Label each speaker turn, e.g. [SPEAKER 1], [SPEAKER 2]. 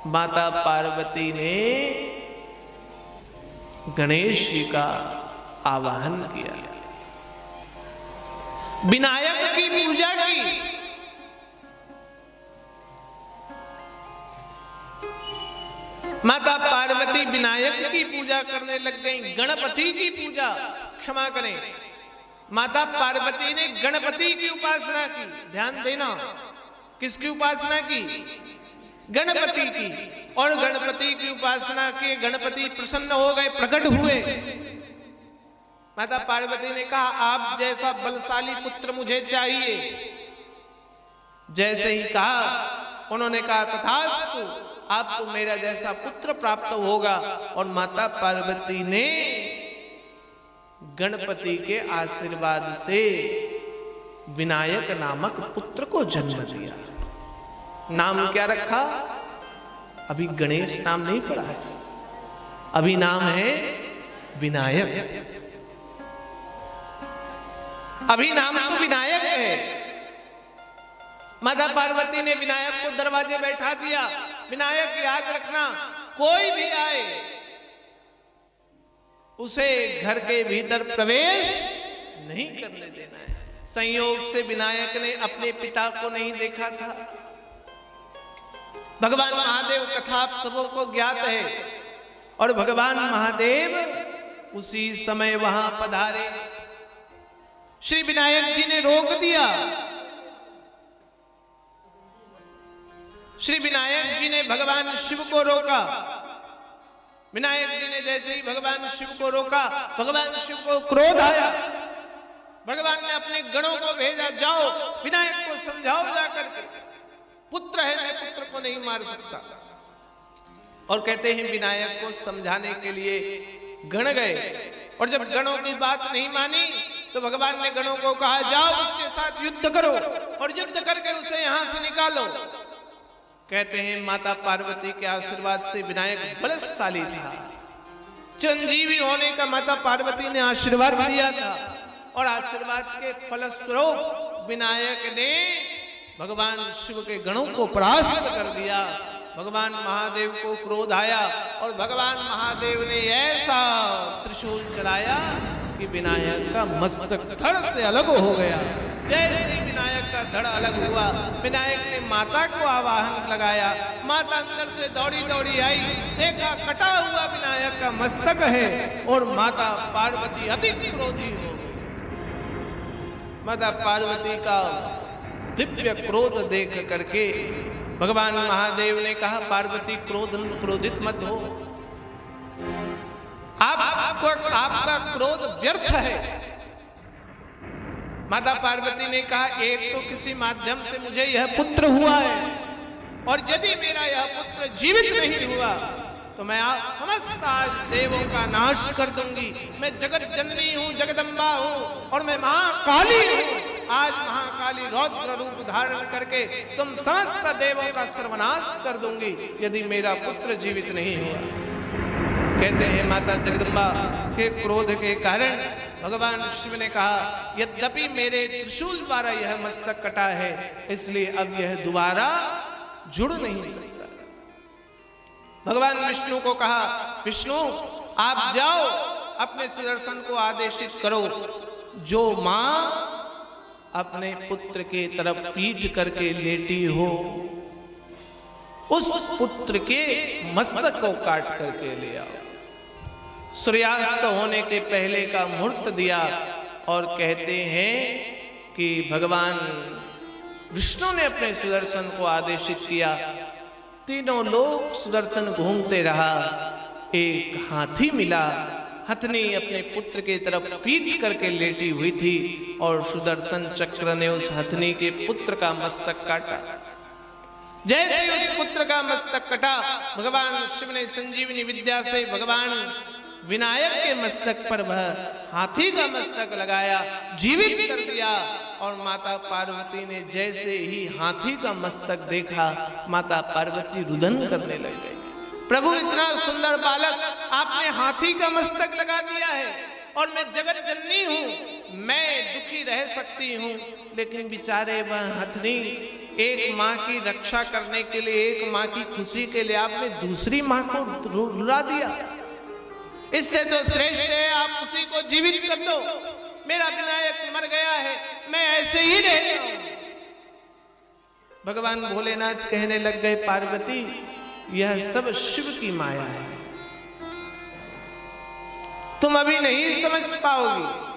[SPEAKER 1] माता पार्वती ने गणेश जी का आवाहन किया, विनायक की पूजा की। माता पार्वती विनायक की पूजा करने लग गई, गणपति की पूजा, क्षमा करें, माता पार्वती ने गणपति की उपासना की। ध्यान देना, किसकी उपासना की? गणपति की। और गणपति की उपासना की, गणपति प्रसन्न हो गए, प्रकट हुए। माता पार्वती ने कहा, आप जैसा बलशाली पुत्र मुझे चाहिए। जैसे ही कहा, उन्होंने कहा तथास्तु, आपको मेरा जैसा पुत्र प्राप्त होगा। और माता पार्वती ने गणपति के आशीर्वाद से विनायक नामक पुत्र को जन्म दिया। नाम क्या रखा? अभी गणेश नाम नहीं पड़ा है, अभी नाम है विनायक। अभी नाम तो विनायक है। माता पार्वती ने विनायक को दरवाजे बैठा दिया। विनायक याद रखना, कोई भी आए उसे घर के भीतर प्रवेश नहीं करने देना है। संयोग से विनायक ने अपने पिता को नहीं देखा था। भगवान महादेव कथा आप सबों को ज्ञात है। और भगवान महादेव उसी समय वहां पधारे। श्री विनायक जी ने रोक दिया। श्री विनायक जी ने भगवान शिव को रोका। विनायक जी ने जैसे ही भगवान शिव को रोका, भगवान शिव को क्रोध आया। भगवान ने अपने गणों को भेजा, जाओ विनायक को समझाओ जाकर के, पुत्र है, मैं पुत्र को नहीं मार सकता। और कहते हैं विनायक को समझाने के लिए गण गए। और जब गणों की बात नहीं मानी तो भगवान ने गणों को कहा, जाओ उसके साथ युद्ध करो और युद्ध करके उसे यहां से निकालो। कहते हैं माता पार्वती के आशीर्वाद से विनायक बलशाली था। चिरंजीवी होने का माता पार्वती ने आशीर्वाद दिया था। और आशीर्वाद के फलस्वरूप विनायक ने भगवान शिव के गणों को परास्त कर दिया। भगवान महादेव को क्रोध आया और भगवान महादेव ने ऐसा त्रिशूल चलाया कि विनायक का मस्तक धड़ से अलग हो गया। जैसे ही विनायक का धड़ अलग हुआ, विनायक ने माता को आवाहन लगाया। माता अंदर से दौड़ी दौड़ी आई, देखा कटा हुआ विनायक का मस्तक है। और माता पार्वती अति क्रोधी हो गई। माता पार्वती का दिव्य क्रोध देख करके भगवान महादेव ने कहा, पार्वती क्रोधित मत हो, आपका क्रोध व्यर्थ है। माता पार्वती ने कहा, एक तो किसी माध्यम से मुझे यह पुत्र हुआ है, और यदि मेरा यह पुत्र जीवित नहीं हुआ तो मैं आप समस्त आज देवों का नाश कर दूंगी। मैं जगत जननी हूं, जगदम्बा हूं, और मैं महाकाली हूं। आज महाकाली रौद्र रूप धारण करके तुम समस्त देवों का सर्वनाश कर दूंगी यदि मेरा पुत्र जीवित नहीं हुआ। कहते हैं माता जगदम्बा के क्रोध के कारण भगवान शिव ने कहा, यद्यपि मेरे त्रिशूल द्वारा यह मस्तक कटा है, इसलिए अब यह दोबारा जुड़ नहीं सकता। भगवान विष्णु को कहा, विष्णु आप जाओ अपने सुदर्शन को आदेशित करो, जो मां अपने पुत्र के तरफ पीठ करके लेटी हो उस पुत्र के मस्तक को काट करके ले आओ। सूर्यास्त होने के पहले का मुहूर्त दिया। और कहते हैं कि भगवान विष्णु ने अपने सुदर्शन को आदेशित किया। तीनों लोग सुदर्शन घूमते रहा। एक हाथी मिला। हथनी अपने पुत्र की तरफ पीठ करके लेटी हुई थी और सुदर्शन चक्र ने उस हथनी के पुत्र का मस्तक काटा। जैसे ही उस पुत्र का मस्तक कटा, भगवान शिव ने संजीवनी विद्या से भगवान विनायक के मस्तक पर वह हाथी का मस्तक लगाया, जीवित कर दिया। और माता पार्वती ने जैसे ही हाथी का मस्तक देखा, माता पार्वती रुदन करने लग गई। प्रभु, इतना सुंदर बालक आपने हाथी का मस्तक लगा दिया है, और मैं जगत जननी हूं, मैं दुखी रह सकती हूं, लेकिन बेचारे वह हथनी एक माँ की रक्षा करने के लिए, एक माँ की खुशी के लिए आपने दूसरी माँ को रुला दिया। इससे तो श्रेष्ठ है आप उसी को जीवित कर दो। मेरा विनायक मर गया है, मैं ऐसे ही रह जाऊं। भगवान भोलेनाथ कहने लग गए, पार्वती यह सब शिव की माया है, तुम अभी नहीं समझ पाओगी।